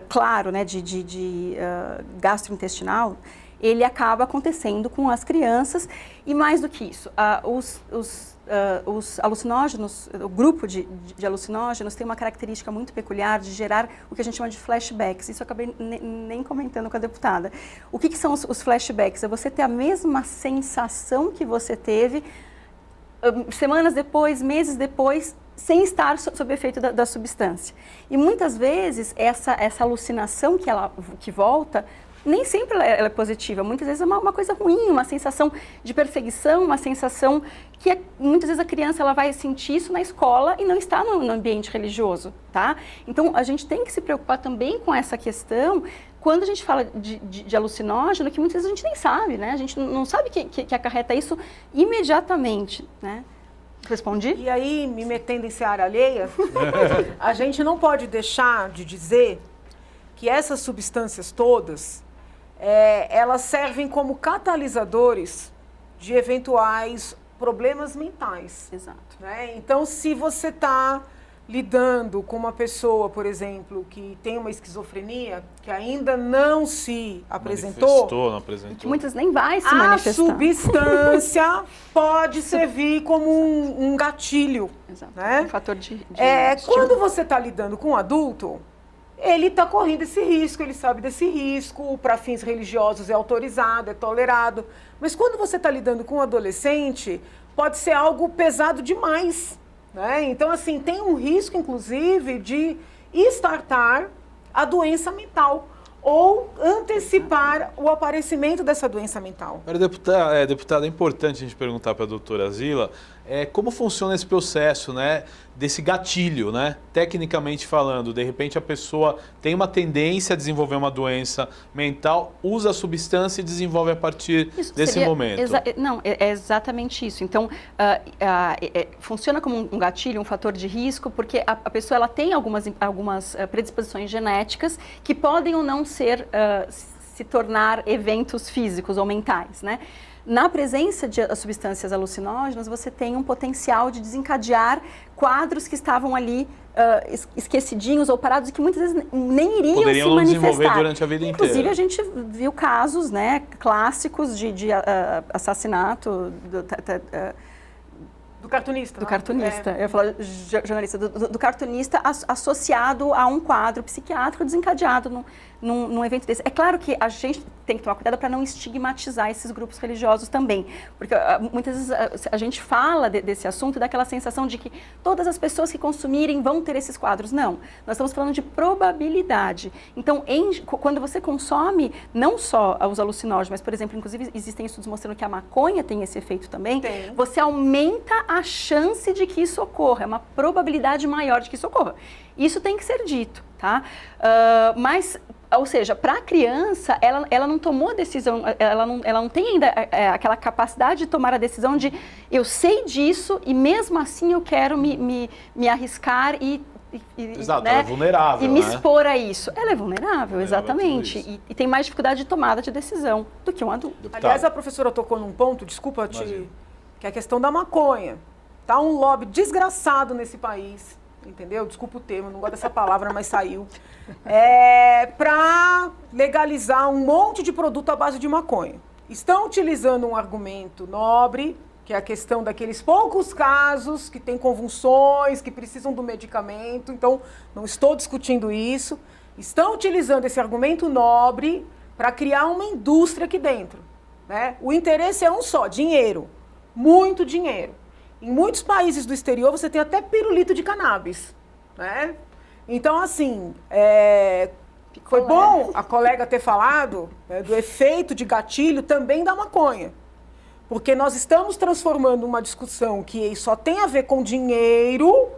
claro, né, de gastrointestinal, ele acaba acontecendo com as crianças e mais do que isso, os alucinógenos, o grupo de alucinógenos tem uma característica muito peculiar de gerar o que a gente chama de flashbacks. Isso eu acabei nem comentando com a deputada. O que são os flashbacks? É você ter a mesma sensação que você teve semanas depois, meses depois, sem estar sob efeito da substância. E muitas vezes essa alucinação que volta nem sempre ela é positiva. Muitas vezes é uma coisa ruim, uma sensação de perseguição, uma sensação que muitas vezes a criança ela vai sentir isso na escola e não está no ambiente religioso, tá? Então, a gente tem que se preocupar também com essa questão quando a gente fala de alucinógeno, que muitas vezes a gente nem sabe, né? A gente não sabe que acarreta isso imediatamente, né? Respondi? E aí, me metendo em seara alheia, a gente não pode deixar de dizer que essas substâncias todas, elas servem como catalisadores de eventuais problemas mentais. Exato. Né? Então, se você está lidando com uma pessoa, por exemplo, que tem uma esquizofrenia, que ainda não se apresentou, Não apresentou. Que muitas nem vai se a manifestar. substância pode servir como um gatilho. Exato. Né? Um fator de Quando você está lidando com um adulto, ele está correndo esse risco, ele sabe desse risco, para fins religiosos é autorizado, é tolerado. Mas quando você está lidando com um adolescente, pode ser algo pesado demais. Né? Então, assim, tem um risco, inclusive, de estartar a doença mental ou antecipar o aparecimento dessa doença mental. Agora, deputada, é importante a gente perguntar para a doutora Zila como funciona esse processo, né, desse gatilho, né? Tecnicamente falando, de repente a pessoa tem uma tendência a desenvolver uma doença mental, usa a substância e desenvolve a partir desse momento. Não, é exatamente isso. Então, funciona como um gatilho, um fator de risco, porque a pessoa ela tem algumas predisposições genéticas que podem ou não se tornar eventos físicos ou mentais, né? Na presença de substâncias alucinógenas, você tem um potencial de desencadear quadros que estavam ali esquecidinhos ou parados e que muitas vezes nem iriam Poderiam se manifestar. desenvolver durante a vida Inclusive, inteira. a gente viu casos, né, clássicos de assassinato Do cartunista. do né? cartunista. Eu ia falar jornalista, do cartunista associado a um quadro psiquiátrico desencadeado num evento desse. É claro que a gente tem que tomar cuidado para não estigmatizar esses grupos religiosos também, porque muitas vezes a gente fala desse assunto e dá aquela sensação de que todas as pessoas que consumirem vão ter esses quadros. Não, nós estamos falando de probabilidade. Então, quando você consome não só os alucinógenos, mas, por exemplo, inclusive existem estudos mostrando que a maconha tem esse efeito também, você aumenta a chance de que isso ocorra, é uma probabilidade maior de que isso ocorra. Isso tem que ser dito, tá? Mas, ou seja, para a criança, ela não tomou decisão, ela não tem ainda aquela capacidade de tomar a decisão de eu sei disso e mesmo assim eu quero me arriscar Exato, né? ela é vulnerável, e me né? expor a isso. Ela é vulnerável, exatamente. tudo isso. E tem mais dificuldade de tomada de decisão do que um adulto. Deputada. Aliás, a professora tocou num ponto, desculpa que é a questão da maconha. Tá um lobby desgraçado nesse país, entendeu? Desculpa o termo, não gosto dessa palavra, mas saiu. Para legalizar um monte de produto à base de maconha. Estão utilizando um argumento nobre, que é a questão daqueles poucos casos que têm convulsões, que precisam do medicamento. Então, não estou discutindo isso. Estão utilizando esse argumento nobre para criar uma indústria aqui dentro. Né? O interesse é um só, dinheiro. Muito dinheiro. Em muitos países do exterior, você tem até pirulito de cannabis. Né? Então, assim, foi bom a colega ter falado do efeito de gatilho também da maconha. Porque nós estamos transformando uma discussão que só tem a ver com dinheiro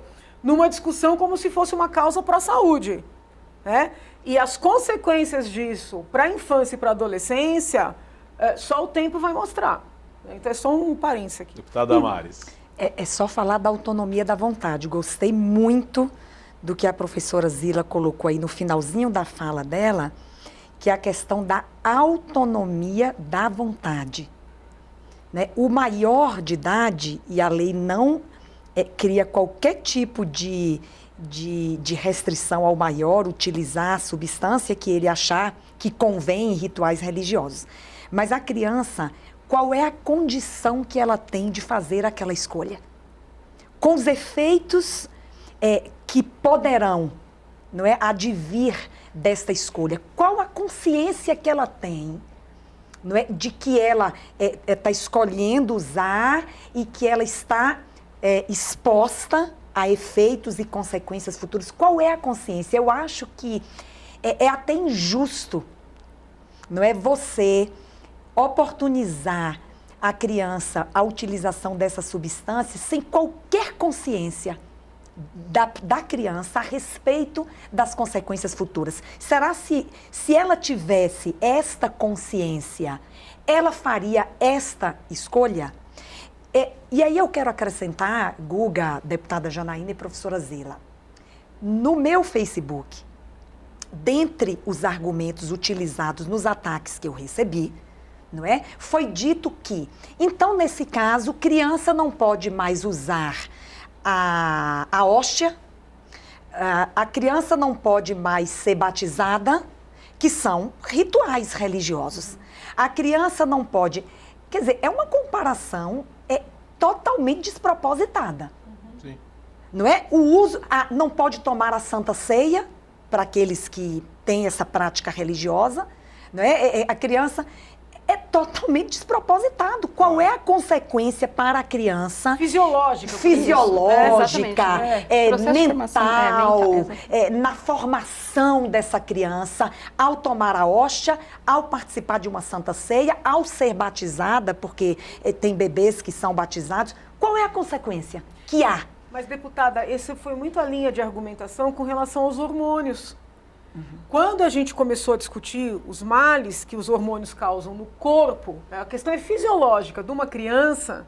numa discussão como se fosse uma causa pró-saúde. Né? E as consequências disso para a infância e para a adolescência, só o tempo vai mostrar. Então é só um parênteses aqui. Deputada Damares. É só falar da autonomia da vontade. Gostei muito do que a professora Zila colocou aí no finalzinho da fala dela, que é a questão da autonomia da vontade. Né? O maior de idade, e a lei não cria qualquer tipo de restrição ao maior utilizar a substância que ele achar que convém em rituais religiosos. Mas a criança, qual é a condição que ela tem de fazer aquela escolha? Com os efeitos que poderão, não é, advir desta escolha. Qual a consciência que ela tem, não é, de que ela está escolhendo usar e que ela está exposta a efeitos e consequências futuras? Qual é a consciência? Eu acho que é até injusto não é você oportunizar a criança a utilização dessa substância sem qualquer consciência da criança a respeito das consequências futuras. Será se ela tivesse esta consciência, ela faria esta escolha? E aí eu quero acrescentar, Guga, deputada Janaína e professora Zila, no meu Facebook, dentre os argumentos utilizados nos ataques que eu recebi, não é? Foi dito que, então, nesse caso, criança não pode mais usar a hóstia, a criança não pode mais ser batizada, que são rituais religiosos. A criança não pode... Quer dizer, é uma comparação totalmente despropositada. Sim. Não é? O uso... não pode tomar a Santa Ceia, para aqueles que têm essa prática religiosa, não é? A criança... É totalmente despropositado. Qual é a consequência para a criança? Fisiológica. Fisiológica, mental, mental, na formação dessa criança, ao tomar a hóstia, ao participar de uma Santa Ceia, ao ser batizada, porque tem bebês que são batizados. Qual é a consequência que há? Mas, deputada, essa foi muito a linha de argumentação com relação aos hormônios. Quando a gente começou a discutir os males que os hormônios causam no corpo, a questão é fisiológica de uma criança,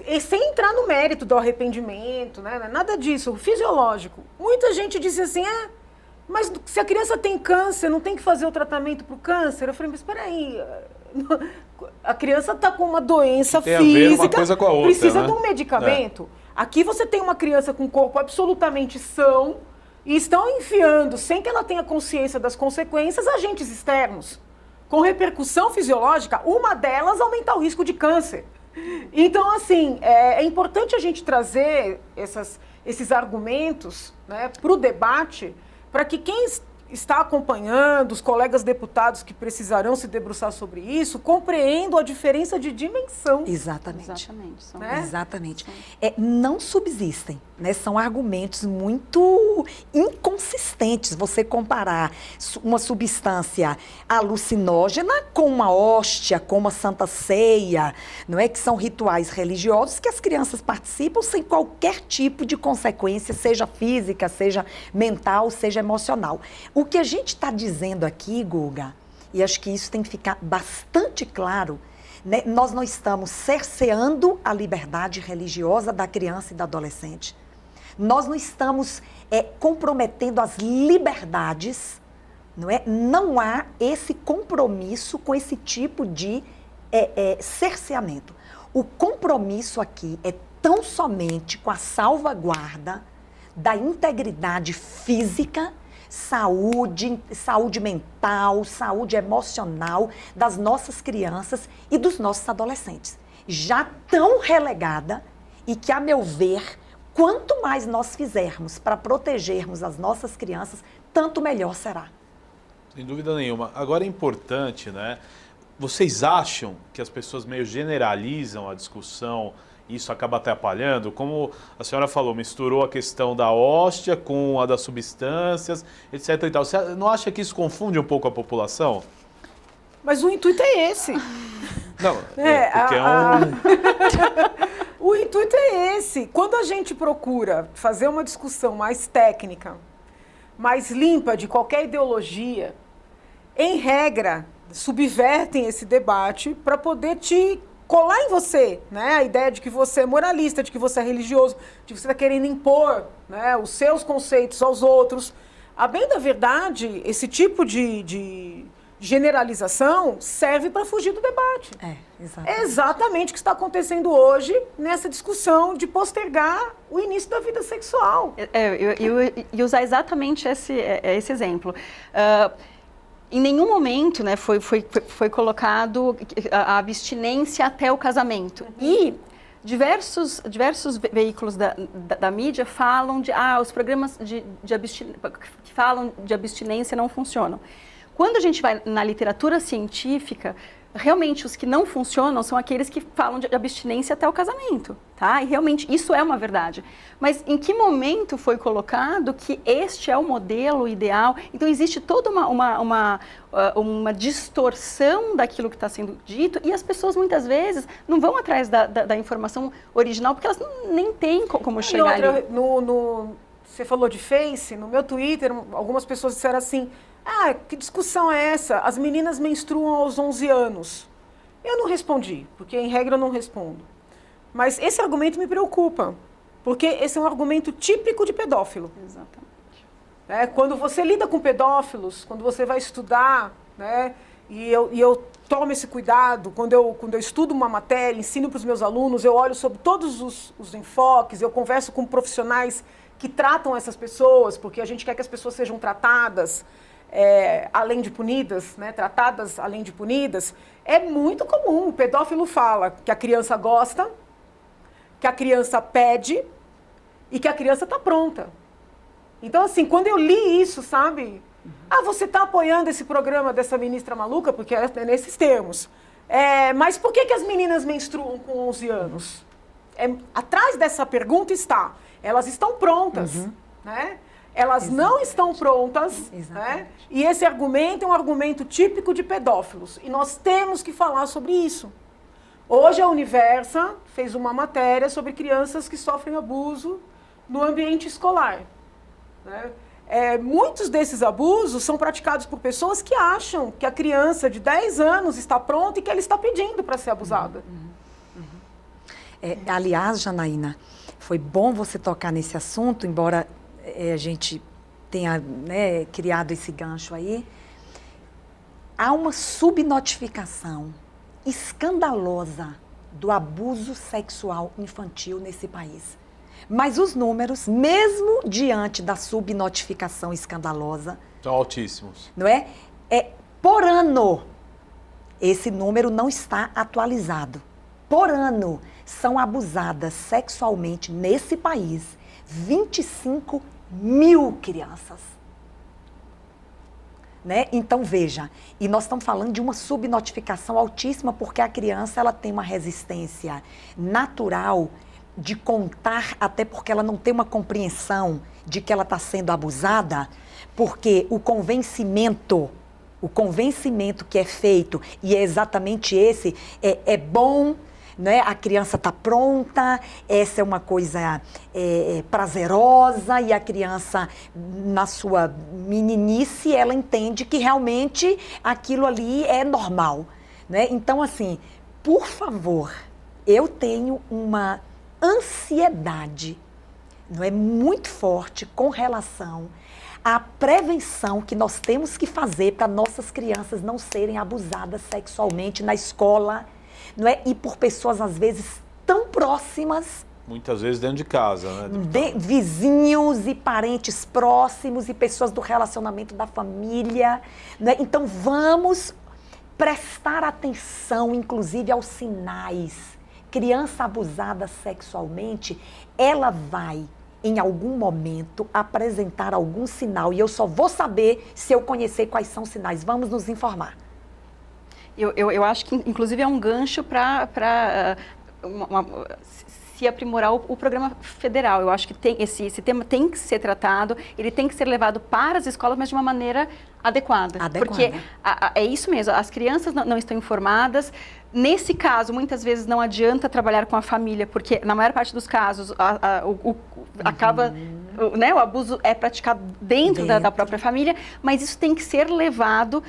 e sem entrar no mérito do arrependimento, né? Nada disso, fisiológico. Muita gente disse assim, mas se a criança tem câncer, não tem que fazer o tratamento para o câncer? Eu falei, mas espera aí, a criança está com uma doença tem física, a ver uma coisa com a outra, precisa né? de um medicamento. Aqui você tem uma criança com o corpo absolutamente são, e estão enfiando, sem que ela tenha consciência das consequências, agentes externos, com repercussão fisiológica, uma delas aumentar o risco de câncer. Então, assim, é importante a gente trazer esses argumentos, né, para o debate, para que quem está acompanhando, os colegas deputados que precisarão se debruçar sobre isso, compreendam a diferença de dimensão. Exatamente. Exatamente. Né? Exatamente. Não subsistem, né? São argumentos muito inconsistentes você comparar uma substância alucinógena com uma hóstia, com uma Santa Ceia, não é? Que são rituais religiosos que as crianças participam sem qualquer tipo de consequência, seja física, seja mental, seja emocional. O que a gente está dizendo aqui, Guga, e acho que isso tem que ficar bastante claro, né? Nós não estamos cerceando a liberdade religiosa da criança e da adolescente. Nós não estamos comprometendo as liberdades, não é? Não há esse compromisso com esse tipo de cerceamento. O compromisso aqui é tão somente com a salvaguarda da integridade física, saúde mental, saúde emocional das nossas crianças e dos nossos adolescentes. Já tão relegada e que, a meu ver, quanto mais nós fizermos para protegermos as nossas crianças, tanto melhor será. Sem dúvida nenhuma. Agora é importante, né? Vocês acham que as pessoas meio generalizam a discussão e isso acaba atrapalhando? Como a senhora falou, misturou a questão da hóstia com a das substâncias, etc. e tal. Você não acha que isso confunde um pouco a população? Mas o intuito é esse. Não, porque O intuito é esse. Quando a gente procura fazer uma discussão mais técnica, mais limpa de qualquer ideologia, em regra, subvertem esse debate para poder te colar em você, né? A ideia de que você é moralista, de que você é religioso, de que você está querendo impor, né, os seus conceitos aos outros. A bem da verdade, esse tipo de generalização serve para fugir do debate. Exatamente. É exatamente o que está acontecendo hoje nessa discussão de postergar o início da vida sexual. E usar exatamente esse exemplo. Em nenhum momento, né, foi colocado a abstinência até o casamento. E diversos veículos da mídia falam os programas que falam de abstinência não funcionam. Quando a gente vai na literatura científica, realmente os que não funcionam são aqueles que falam de abstinência até o casamento, tá? E realmente isso é uma verdade. Mas em que momento foi colocado que este é o modelo ideal? Então existe toda uma distorção daquilo que está sendo dito e as pessoas muitas vezes não vão atrás da informação original porque elas nem têm como chegar ali. Você falou de Face, no meu Twitter, algumas pessoas disseram assim, que discussão é essa? As meninas menstruam aos 11 anos. Eu não respondi, porque em regra eu não respondo. Mas esse argumento me preocupa, porque esse é um argumento típico de pedófilo. Exatamente. Quando você lida com pedófilos, quando você vai estudar, né, e eu tomo esse cuidado, quando eu estudo uma matéria, ensino para os meus alunos, eu olho sobre todos os enfoques, eu converso com profissionais que tratam essas pessoas, porque a gente quer que as pessoas sejam tratadas além de punidas, né? Tratadas além de punidas. É muito comum, o pedófilo fala que a criança gosta, que a criança pede e que a criança está pronta. Então, assim, quando eu li isso, sabe? Você está apoiando esse programa dessa ministra maluca, porque é nesses termos. Mas por que as meninas menstruam com 11 anos? Atrás dessa pergunta está... Elas estão prontas, né? Elas não estão prontas, né? E esse argumento é um argumento típico de pedófilos. E nós temos que falar sobre isso. Hoje a Universa fez uma matéria sobre crianças que sofrem abuso no ambiente escolar, né? Muitos desses abusos são praticados por pessoas que acham que a criança de 10 anos está pronta e que ela está pedindo para ser abusada. Aliás, Janaína, foi bom você tocar nesse assunto, embora a gente tenha, né, criado esse gancho aí. Há uma subnotificação escandalosa do abuso sexual infantil nesse país. Mas os números, mesmo diante da subnotificação escandalosa... São altíssimos. Não é? Por ano, esse número não está atualizado. Por ano, são abusadas sexualmente nesse país 25 mil crianças. Né? Então, veja, e nós estamos falando de uma subnotificação altíssima porque a criança ela tem uma resistência natural de contar, até porque ela não tem uma compreensão de que ela está sendo abusada, porque o convencimento que é feito, e é exatamente esse, é bom, né? A criança está pronta, essa é uma coisa prazerosa, e a criança, na sua meninice, ela entende que realmente aquilo ali é normal, né? Então, assim, por favor, eu tenho uma ansiedade, não é, muito forte com relação à prevenção que nós temos que fazer para nossas crianças não serem abusadas sexualmente na escola, não é? E por pessoas, às vezes, tão próximas. Muitas vezes dentro de casa, né? Vizinhos e parentes próximos e pessoas do relacionamento da família, né? Então, vamos prestar atenção, inclusive, aos sinais. Criança abusada sexualmente, ela vai, em algum momento, apresentar algum sinal. E eu só vou saber se eu conhecer quais são os sinais. Vamos nos informar. Eu acho que, inclusive, é um gancho para se aprimorar o programa federal. Eu acho que esse tema tem que ser tratado, ele tem que ser levado para as escolas, mas de uma maneira adequada. Porque é isso mesmo, as crianças não estão informadas. Nesse caso, muitas vezes não adianta trabalhar com a família, porque na maior parte dos casos acaba, né, o abuso é praticado dentro da própria família, mas isso tem que ser levado,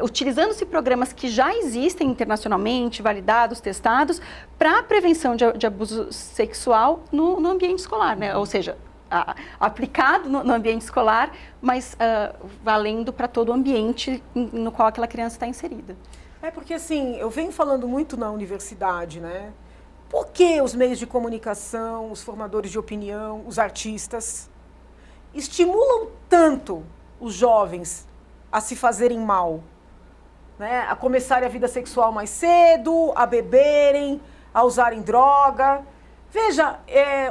utilizando-se programas que já existem internacionalmente, validados, testados, para a prevenção de abuso sexual no ambiente escolar, né? Ou seja, aplicado no ambiente escolar, mas valendo para todo o ambiente no qual aquela criança está inserida. Porque assim, eu venho falando muito na universidade, né? Por que os meios de comunicação, os formadores de opinião, os artistas estimulam tanto os jovens a se fazerem mal, né? A começarem a vida sexual mais cedo, a beberem, a usarem droga? Veja,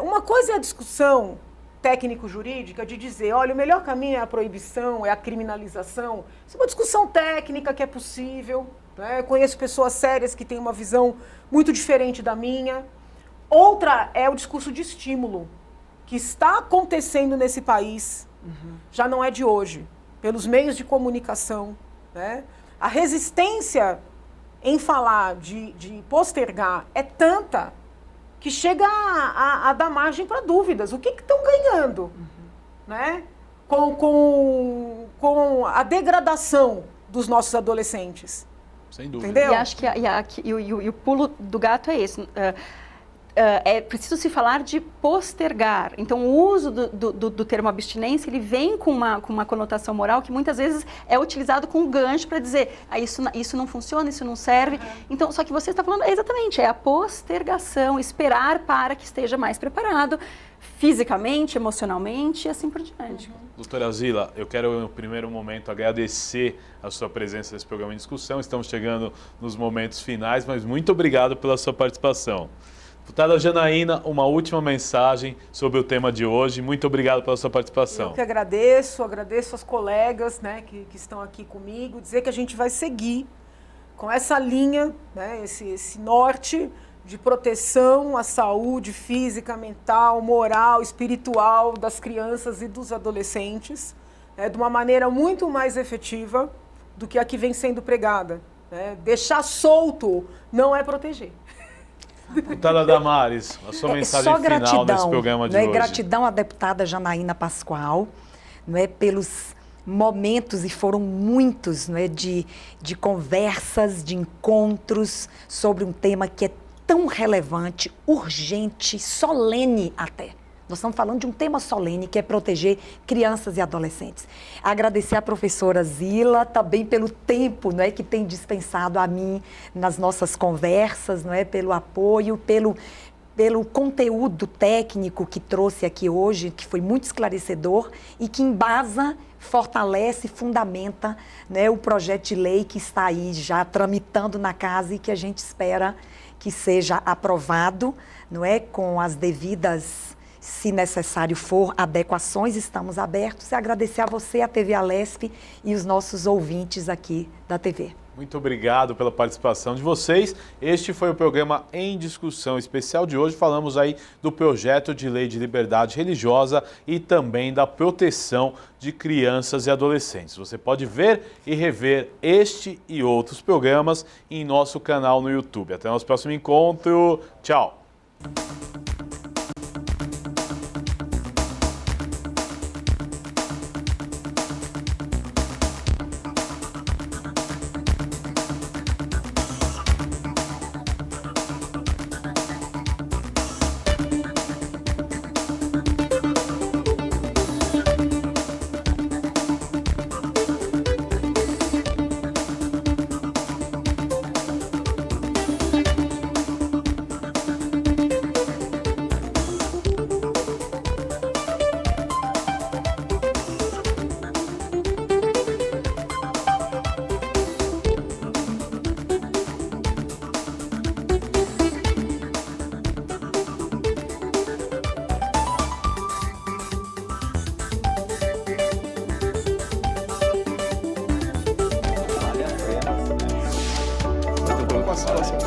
uma coisa é a discussão técnico-jurídica de dizer, olha, o melhor caminho é a proibição, é a criminalização. Isso é uma discussão técnica que é possível, né? Eu conheço pessoas sérias que têm uma visão muito diferente da minha. Outra é o discurso de estímulo, que está acontecendo nesse país, já não é de hoje, pelos meios de comunicação, né? A resistência em falar de postergar é tanta que chega a dar margem para dúvidas. O que estão ganhando, né? Com a degradação dos nossos adolescentes. Sem dúvida. Entendeu? E acho que o pulo do gato é esse. É preciso se falar de postergar. Então, o uso do termo abstinência, ele vem com uma conotação moral que muitas vezes é utilizado com um gancho para dizer isso não funciona, isso não serve. Então, só que você está falando exatamente, é a postergação, esperar para que esteja mais preparado fisicamente, emocionalmente e assim por diante. Doutora Zila, eu quero no primeiro momento agradecer a sua presença nesse programa em discussão. Estamos chegando nos momentos finais, mas muito obrigado pela sua participação. Deputada Janaína, uma última mensagem sobre o tema de hoje. Muito obrigado pela sua participação. Eu que agradeço as colegas, né, que estão aqui comigo, dizer que a gente vai seguir com essa linha, né, esse norte de proteção à saúde física, mental, moral, espiritual das crianças e dos adolescentes, né, de uma maneira muito mais efetiva do que a que vem sendo pregada, né? Deixar solto não é proteger. Deputada Damares, a sua mensagem final nesse programa de hoje. Gratidão à deputada Janaína Pascoal, não é, pelos momentos, e foram muitos, não é, de conversas, de encontros sobre um tema que é tão relevante, urgente, solene até. Nós estamos falando de um tema solene, que é proteger crianças e adolescentes. Agradecer à professora Zila também pelo tempo, não é, que tem dispensado a mim nas nossas conversas, não é, pelo apoio, pelo conteúdo técnico que trouxe aqui hoje, que foi muito esclarecedor e que embasa, fortalece, fundamenta, né, o projeto de lei que está aí já tramitando na casa e que a gente espera que seja aprovado, não é, com as devidas, se necessário for, adequações. Estamos abertos. E agradecer a você, a TV Alesp e os nossos ouvintes aqui da TV. Muito obrigado pela participação de vocês. Este foi o programa Em Discussão especial de hoje. Falamos aí do projeto de lei de liberdade religiosa e também da proteção de crianças e adolescentes. Você pode ver e rever este e outros programas em nosso canal no YouTube. Até o nosso próximo encontro. Tchau! Vale a pena, né? Situação